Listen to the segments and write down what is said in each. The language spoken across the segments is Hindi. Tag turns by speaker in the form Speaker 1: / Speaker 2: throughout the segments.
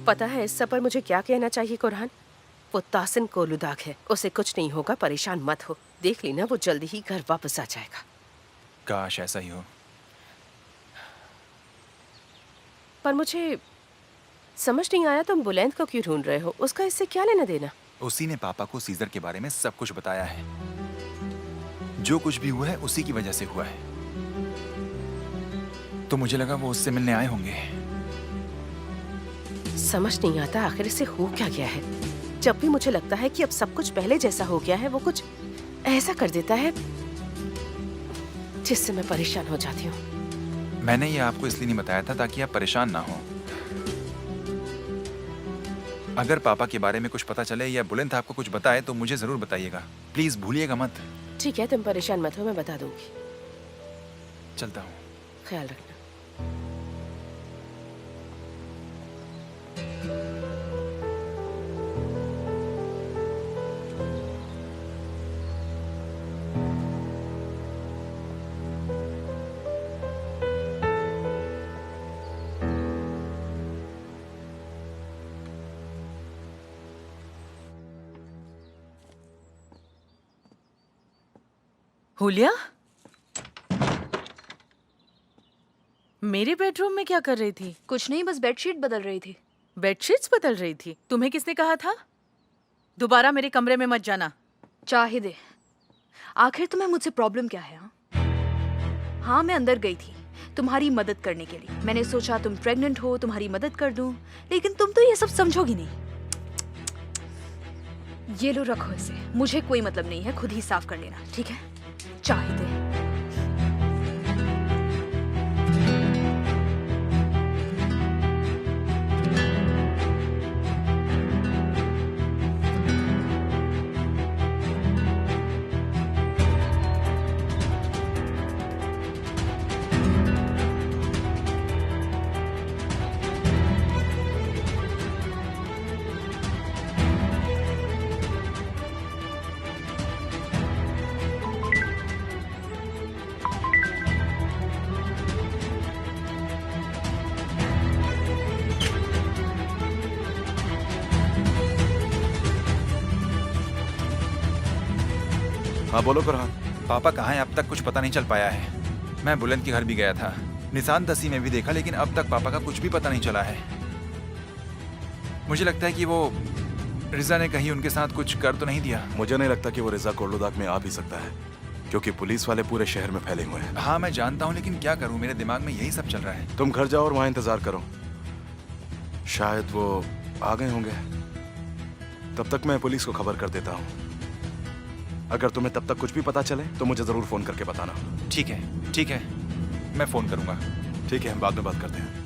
Speaker 1: पता है इस सब पर मुझे क्या कहना चाहिए कुरहान? वो तासिन कोलुदाग है, उसे कुछ नहीं होगा, परेशान मत हो। देख ली ना, वो जल्दी ही घर वापस आ जाएगा।
Speaker 2: काश ऐसा ही हो।
Speaker 1: पर मुझे समझ नहीं आया, तुम बुलंद को क्यों ढूंढ रहे हो? उसका इससे क्या लेना देना?
Speaker 2: उसी ने पापा को सीजर के बारे में सब कुछ बताया है। जो कुछ भी हुआ है उसी की वजह से हुआ है। तो मुझे लगा वो उससे मिलने आए होंगे।
Speaker 1: समझ नहीं आता आखिर इसे हो क्या गया है। जब भी मुझे लगता है कि अब सब कुछ पहले जैसा हो गया है, वो कुछ ऐसा कर देता है जिससे मैं परेशान हो जाती हूँ।
Speaker 2: मैंने ये आपको इसलिए नहीं बताया था ताकि आप परेशान ना हो। अगर पापा के बारे में कुछ पता चले या बुलंद आपको कुछ बताए तो मुझे जरूर बताइएगा। प्लीज भूलिएगा मत।
Speaker 1: ठीक है, तुम परेशान मत हो, मैं बता दूंगी।
Speaker 2: चलता हूँ।
Speaker 1: ख्याल रखना।
Speaker 3: हुलिया, मेरे बेडरूम में क्या कर रही थी?
Speaker 4: कुछ नहीं, बस बेडशीट बदल रही थी।
Speaker 3: बेडशीट्स बदल रही थी? तुम्हें किसने कहा था दोबारा मेरे कमरे में मत जाना?
Speaker 4: चाहे दे, आखिर तुम्हें मुझसे प्रॉब्लम क्या है? हाँ, मैं अंदर गई थी तुम्हारी मदद करने के लिए। मैंने सोचा तुम प्रेग्नेंट हो, तुम्हारी मदद कर दूं, लेकिन तुम तो ये सब समझोगी नहीं। ये लो, रखो इसे, मुझे कोई मतलब नहीं है, खुद ही साफ कर लेना, ठीक है? चाहे दे।
Speaker 2: हाँ बोलो कुरहान। पापा कहाँ हैं? अब तक कुछ पता नहीं चल पाया है। मैं बुलंद के घर भी गया था, निशान दसी में भी देखा, लेकिन अब तक पापा का कुछ भी पता नहीं चला है। मुझे लगता है कि वो रिजा ने कहीं उनके साथ कुछ कर तो नहीं दिया।
Speaker 5: मुझे नहीं लगता कि वो रिजा कोलुदाग में आ भी सकता है, क्योंकि पुलिस वाले पूरे शहर में फैले हुए हैं।
Speaker 2: हाँ मैं जानता हूँ, लेकिन क्या करूँ, मेरे दिमाग में यही सब चल रहा है।
Speaker 5: तुम घर जाओ और वहाँ इंतजार करो, शायद वो आ गए होंगे। तब तक मैं पुलिस को खबर कर देता हूँ। अगर तुम्हें तब तक कुछ भी पता चले तो मुझे जरूर फोन करके बताना।
Speaker 2: ठीक है, ठीक है, मैं फोन करूंगा।
Speaker 5: ठीक है, हम बाद में बात करते हैं।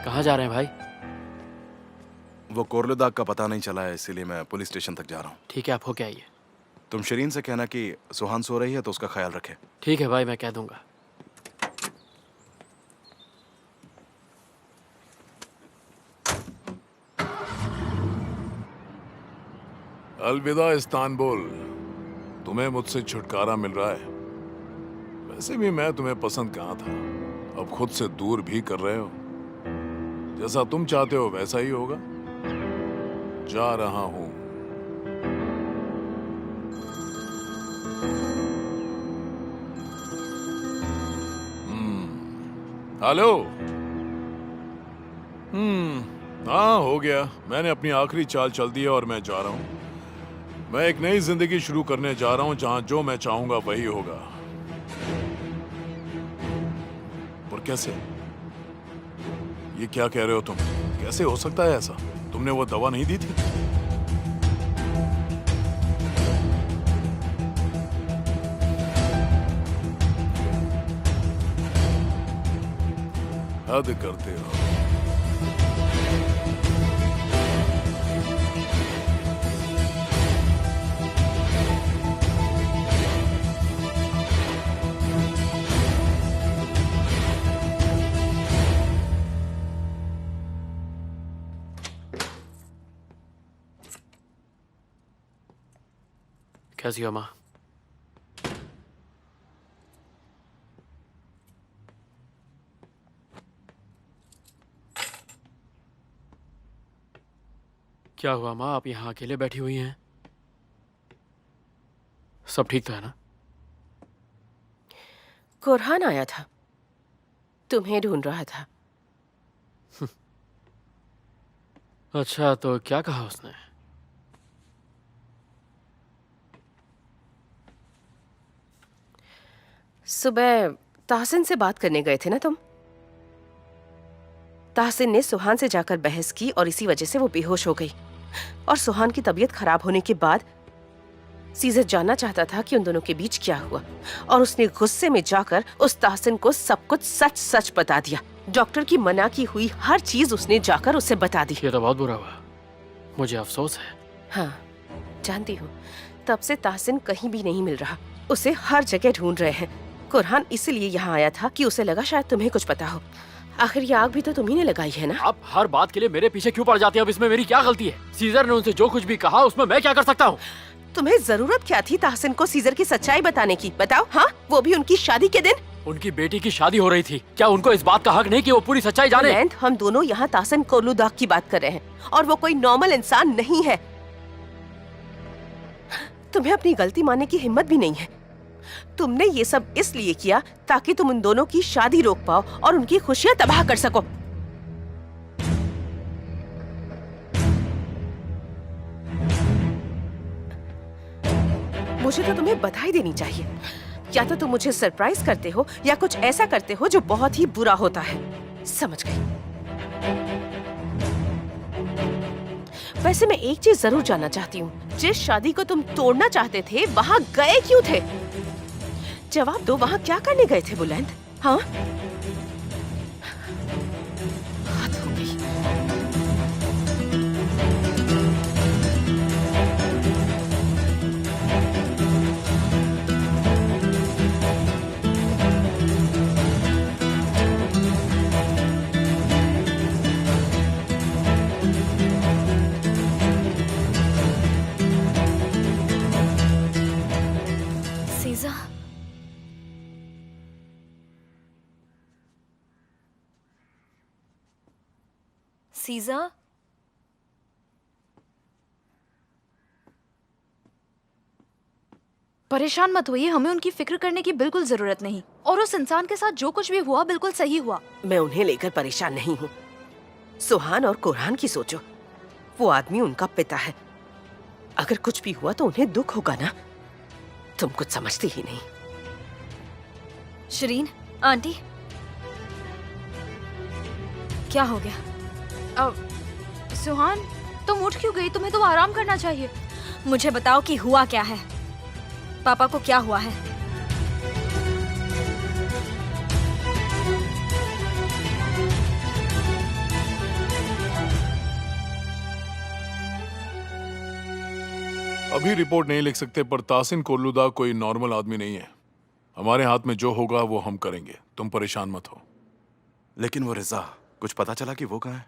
Speaker 6: कहाँ जा रहे हैं भाई?
Speaker 5: वो कोलुदाग का पता नहीं चला है, इसीलिए मैं पुलिस स्टेशन तक जा रहा हूँ।
Speaker 6: ठीक है, आप होके आइए।
Speaker 5: तुम शिरीन से कहना कि सुहान सो रही है तो उसका ख्याल रखे।
Speaker 6: ठीक है भाई, मैं कह दूंगा।
Speaker 7: अलविदा इस्तांबुल। तुम्हें मुझसे छुटकारा मिल रहा है। वैसे भी मैं तुम्हें पसंद कहाँ था, अब खुद से दूर भी कर रहे हो। जैसा तुम चाहते हो वैसा ही होगा। जा रहा हूं। हेलो। हाँ, हो गया। मैंने अपनी आखिरी चाल चल दी है और मैं जा रहा हूं। मैं एक नई जिंदगी शुरू करने जा रहा हूं जहां जो मैं चाहूंगा वही होगा। और कैसे? ये क्या कह रहे हो तुम? कैसे हो सकता है ऐसा? तुमने वो दवा नहीं दी थी? हद करते हो।
Speaker 6: कैसी हो माँ? क्या हुआ माँ, आप यहाँ अकेले बैठी हुई हैं? सब ठीक तो है ना?
Speaker 1: कुरहान आया था, तुम्हें ढूंढ रहा था।
Speaker 6: अच्छा, तो क्या कहा उसने?
Speaker 1: सुबह ताहसिन से बात करने गए थे ना तुम? ताहसिन ने सुहान से जाकर बहस की और इसी वजह से वो बेहोश हो गई। और सुहान की तबीयत खराब होने के बाद सीजर जानना चाहता था कि उन दोनों के बीच क्या हुआ, और उसने गुस्से में जाकर उस ताहसिन को सब कुछ सच सच बता दिया। डॉक्टर की मना की हुई हर चीज उसने जाकर उसे बता दी।
Speaker 6: ये तो बहुत बुरा हुआ, मुझे अफसोस है।
Speaker 1: हाँ, जानती हूँ। तब से ताहसिन कहीं भी नहीं मिल रहा, उसे हर जगह ढूंढ रहे हैं। कुरहान इसीलिए यहाँ आया था कि उसे लगा शायद तुम्हें कुछ पता हो। आखिर ये आग भी तो तुम्ही ने लगाई है ना?
Speaker 6: आप हर बात के लिए मेरे पीछे क्यों पड़ जाती हैं? अब इसमें मेरी क्या गलती है? सीजर ने उनसे जो कुछ भी कहा उसमें मैं क्या कर सकता हूँ?
Speaker 1: तुम्हें जरूरत क्या थी ताहसिन को सीजर की सच्चाई बताने की? बताओ। हाँ, वो भी उनकी शादी के दिन।
Speaker 6: उनकी बेटी की शादी हो रही थी, क्या उनको इस बात का हक नहीं कि वो पूरी सच्चाई जाने?
Speaker 1: बुलंद, हम दोनों यहाँ ताहसिन कोलूदाग की बात कर रहे हैं, और वो कोई नॉर्मल इंसान नहीं है। तुम्हें अपनी गलती मानने की हिम्मत भी नहीं है। तुमने ये सब इसलिए किया ताकि तुम उन दोनों की शादी रोक पाओ और उनकी खुशियां तबाह कर सको। मुझे तो तुम्हें बधाई देनी चाहिए। या तो तुम मुझे सरप्राइज करते हो या कुछ ऐसा करते हो जो बहुत ही बुरा होता है। समझ गई। वैसे मैं एक चीज जरूर जानना चाहती हूँ, जिस शादी को तुम तोड़ना चाहते थे वहां गए क्यों थे? जवाब दो, वहां क्या करने गए थे बुलंद? हाँ, हद हो गई।
Speaker 4: सीजा, सीजा, परेशान मत होइए, हमें उनकी फिक्र करने की बिल्कुल जरूरत नहीं। और उस इंसान के साथ जो कुछ भी हुआ बिल्कुल सही हुआ।
Speaker 1: मैं उन्हें लेकर परेशान नहीं हूँ। सुहान और कुरहान की सोचो, वो आदमी उनका पिता है। अगर कुछ भी हुआ तो उन्हें दुख होगा ना। तुम कुछ समझती ही नहीं।
Speaker 8: शरीन आंटी, क्या हो गया?
Speaker 4: सुहान, तुम उठ क्यों गई? तुम्हें तो आराम करना चाहिए।
Speaker 8: मुझे बताओ कि हुआ क्या है। पापा को क्या हुआ है?
Speaker 7: अभी रिपोर्ट नहीं लिख सकते, पर ताहसिन कोलूदाग कोई नॉर्मल आदमी नहीं है। हमारे हाथ में जो होगा वो हम करेंगे, तुम परेशान मत हो।
Speaker 5: लेकिन वो रिजा, कुछ पता चला कि वो कहाँ है?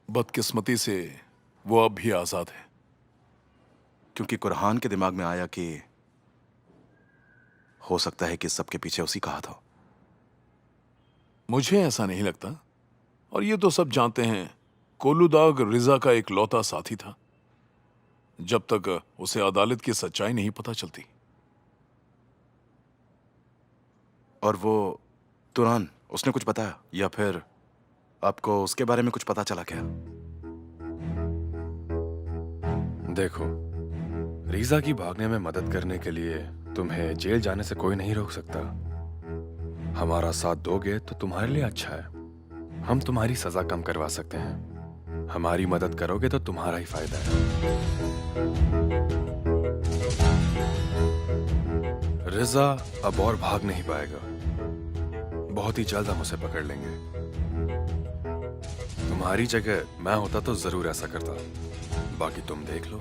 Speaker 7: बदकिस्मती से वो अब भी आजाद है।
Speaker 5: क्योंकि कुरहान के दिमाग में आया कि हो सकता है कि इस सबके पीछे उसी का हाथ हो।
Speaker 7: मुझे ऐसा नहीं लगता, और ये तो सब जानते हैं कोलूदाग रिजा का एक लौता साथी था, जब तक उसे अदालत की सच्चाई नहीं पता चलती।
Speaker 5: और वो तुरान, उसने कुछ बताया या फिर आपको उसके बारे में कुछ पता चला क्या?
Speaker 9: देखो, रीजा की भागने में मदद करने के लिए तुम्हें जेल जाने से कोई नहीं रोक सकता। हमारा साथ दोगे तो तुम्हारे लिए अच्छा है। हम तुम्हारी सजा कम करवा सकते हैं। हमारी मदद करोगे तो तुम्हारा ही फायदा है। रिजा अब और भाग नहीं पाएगा। बहुत ही जल्द हम उसे पकड़ लेंगे। तुम्हारी जगह मैं होता तो जरूर ऐसा करता। बाकी तुम देख लो।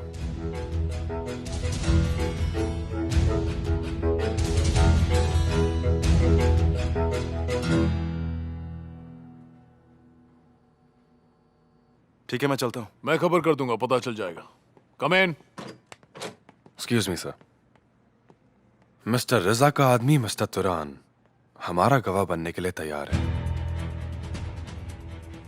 Speaker 5: ठीक है, मैं चलता हूँ।
Speaker 7: मैं खबर कर दूंगा, पता चल जाएगा। Come in.
Speaker 9: Excuse me sir. Mister Raza का आदमी मिस्टर तुरान हमारा गवाह बनने के लिए तैयार है।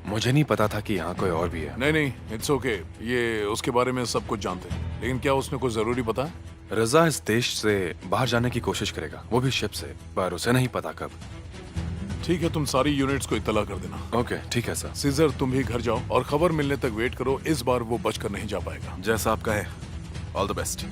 Speaker 9: मुझे नहीं पता था कि यहाँ कोई और भी है।
Speaker 7: नहीं नहीं, इट्स ओके। ये उसके बारे में सब कुछ जानते हैं, लेकिन क्या उसने कुछ जरूरी पता है?
Speaker 9: रजा इस देश से बाहर जाने की कोशिश करेगा, वो भी शिप से, पर उसे नहीं पता कब।
Speaker 7: ठीक है, तुम सारी यूनिट्स को इत्तला कर देना।
Speaker 9: ओके ठीक है सर।
Speaker 7: सीजर, तुम भी घर जाओ और खबर मिलने तक वेट करो। इस बार वो बचकर नहीं जा पाएगा।
Speaker 5: जैसा आप कहें। All the best.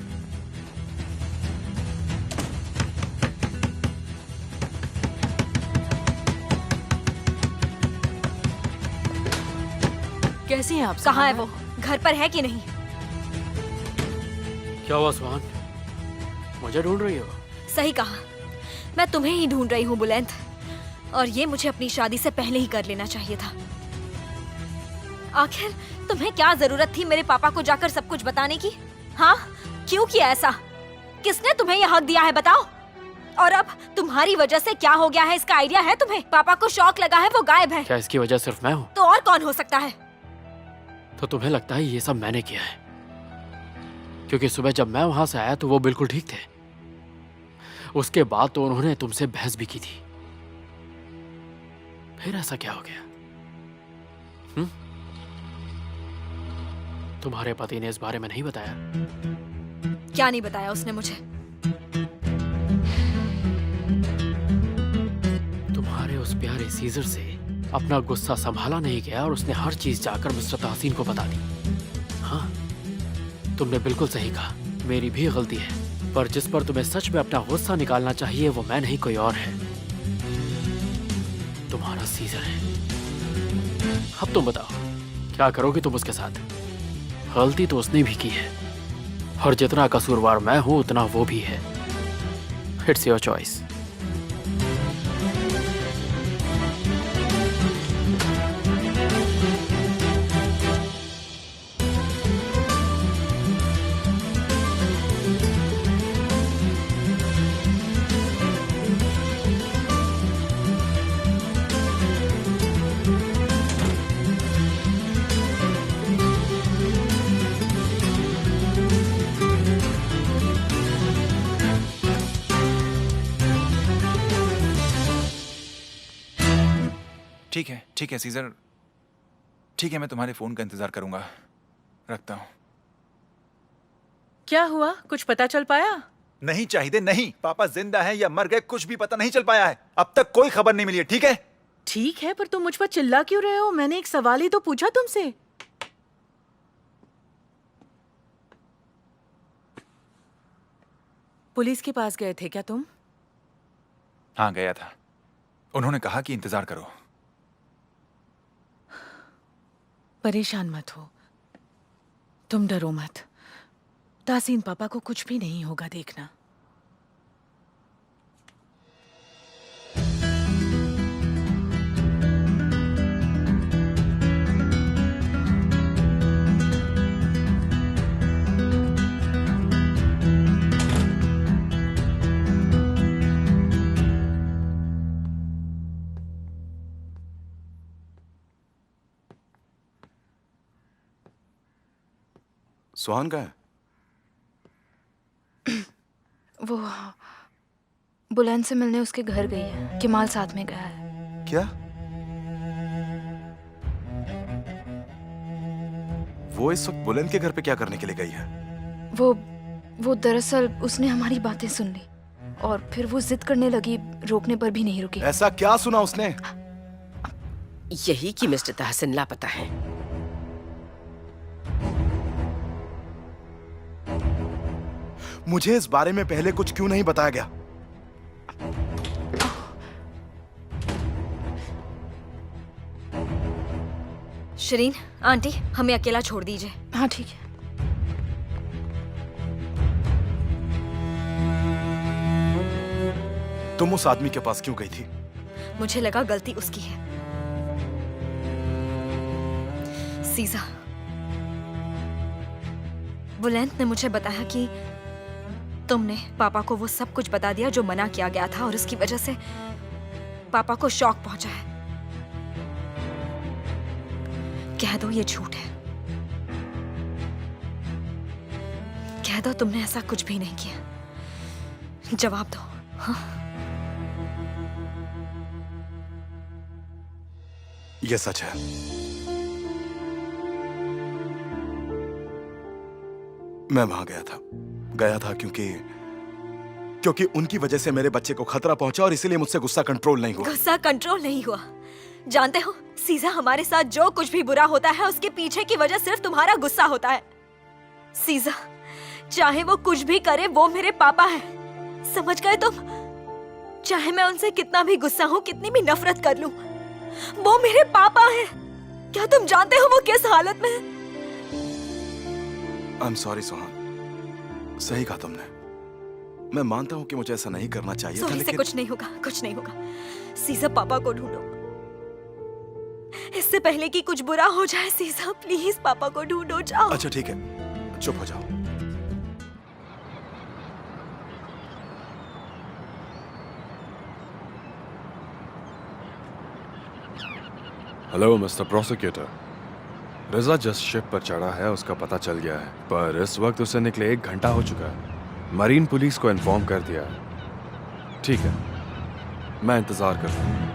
Speaker 3: कैसी हैं आप?
Speaker 8: कहाँ है वो? घर पर है कि नहीं?
Speaker 6: क्या हुआ सुहान? मुझे ढूंढ रही हो?
Speaker 8: सही कहा, मैं तुम्हें ही ढूंढ रही हूँ बुलंद। और ये मुझे अपनी शादी से पहले ही कर लेना चाहिए था। आखिर तुम्हें क्या जरूरत थी मेरे पापा को जाकर सब कुछ बताने की? हाँ, क्यों किया ऐसा? किसने तुम्हें यह हक दिया है बताओ? और अब तुम्हारी वजह से क्या हो गया है, इसका आइडिया है तुम्हें? पापा को शौक लगा है, वो गायब है।
Speaker 6: क्या इसकी वजह सिर्फ मैं हूँ?
Speaker 8: तो और कौन हो सकता है?
Speaker 6: तो तुम्हें लगता है ये सब मैंने किया है? क्योंकि सुबह जब मैं वहां से आया तो वो बिल्कुल ठीक थे। उसके बाद तो उन्होंने तुमसे बहस भी की थी। फिर ऐसा क्या हो गया? तुम्हारे पति ने इस बारे में नहीं बताया?
Speaker 8: क्या नहीं बताया उसने मुझे?
Speaker 6: तुम्हारे उस प्यारे सीजर से अपना गुस्सा संभाला नहीं गया और उसने हर चीज जाकर मिस्टर तहसीन को बता दी। हाँ, तुमने बिल्कुल सही कहा, मेरी भी गलती है। पर जिस पर तुम्हें सच में अपना गुस्सा निकालना चाहिए वो मैं नहीं, कोई और है। तुम्हारा सीजर है। अब तुम बताओ, क्या करोगे तुम उसके साथ? गलती तो उसने भी की है और जितना कसूरवार मैं हूं उतना वो भी है। It's your choice.
Speaker 2: ठीक है सीजर, ठीक है, मैं तुम्हारे फोन का इंतजार करूंगा। रखता हूं।
Speaker 3: क्या हुआ? कुछ पता चल पाया?
Speaker 2: नहीं चाहिए, नहीं। पापा जिंदा है या मर गए कुछ भी पता नहीं चल पाया है। अब तक कोई खबर नहीं मिली है। ठीक है?
Speaker 3: ठीक है, पर तुम मुझ पर चिल्ला क्यों रहे हो? मैंने एक सवाल ही तो पूछा तुमसे। पुलिस के पास गए थे क्या तुम?
Speaker 2: हाँ, गया था। उन्होंने कहा कि इंतजार करो।
Speaker 3: परेशान मत हो, तुम डरो मत। तासीन पापा को कुछ भी नहीं होगा, देखना।
Speaker 5: सुहान का है?
Speaker 4: वो बुलंद से मिलने उसके घर गई है। किमाल साथ में गया है।
Speaker 5: क्या? वो इस वक्त बुलंद के घर पे क्या करने के लिए गई है?
Speaker 4: वो दरअसल उसने हमारी बातें सुन ली और फिर वो जिद करने लगी, रोकने पर भी नहीं रुकी।
Speaker 5: ऐसा क्या सुना उसने?
Speaker 1: यही कि मिस्टर तहसीन लापता है।
Speaker 5: मुझे इस बारे में पहले कुछ क्यों नहीं बताया गया?
Speaker 8: शरीन आंटी, हमें अकेला छोड़ दीजिए।
Speaker 4: हाँ ठीक है।
Speaker 5: तुम उस आदमी के पास क्यों गई थी?
Speaker 8: मुझे लगा गलती उसकी है। सीजा, बुलंद ने मुझे बताया कि तुमने पापा को वो सब कुछ बता दिया जो मना किया गया था और उसकी वजह से पापा को शॉक पहुंचा है। कह दो ये झूठ है, कह दो तुमने ऐसा कुछ भी नहीं किया। जवाब दो। हाँ?
Speaker 5: ये सच है। मैं वहां गया था क्योंकि उनकी वजह से मेरे बच्चे को खतरा पहुंचा और इसीलिए मुझसे गुस्सा कंट्रोल नहीं हुआ।
Speaker 8: गुस्सा कंट्रोल नहीं हुआ? जानते हो सीजा, हमारे साथ जो कुछ भी बुरा होता है उसके पीछे की वजह सिर्फ तुम्हारा गुस्सा होता है। सीजा, चाहे वो कुछ भी करे वो मेरे पापा है, समझ गए तुम? चाहे मैं उनसे कितना भी गुस्सा हूँ, कितनी भी नफरत कर लूं, वो मेरे पापा है। क्या तुम जानते हो वो किस हालत में है?
Speaker 5: आई एम सॉरी सोहान, सही कहा तुमने। मैं मानता हूं कि मुझे ऐसा नहीं करना चाहिए था,
Speaker 8: सॉरी से
Speaker 5: लेकिन
Speaker 8: कुछ नहीं होगा, कुछ नहीं होगा। सीजा, पापा को ढूंढो इससे पहले कि कुछ बुरा हो जाए। सीजा प्लीज पापा को ढूंढो, जाओ।
Speaker 5: अच्छा ठीक है, चुप हो जाओ।
Speaker 9: हेलो मिस्टर प्रोसिक्यूटर, रिजा जस्ट शिप पर चढ़ा है, उसका पता चल गया है, पर इस वक्त उसे निकले 1 घंटा हो चुका है। मरीन पुलिस को इन्फॉर्म कर दिया है। ठीक है, मैं इंतजार करता हूँ।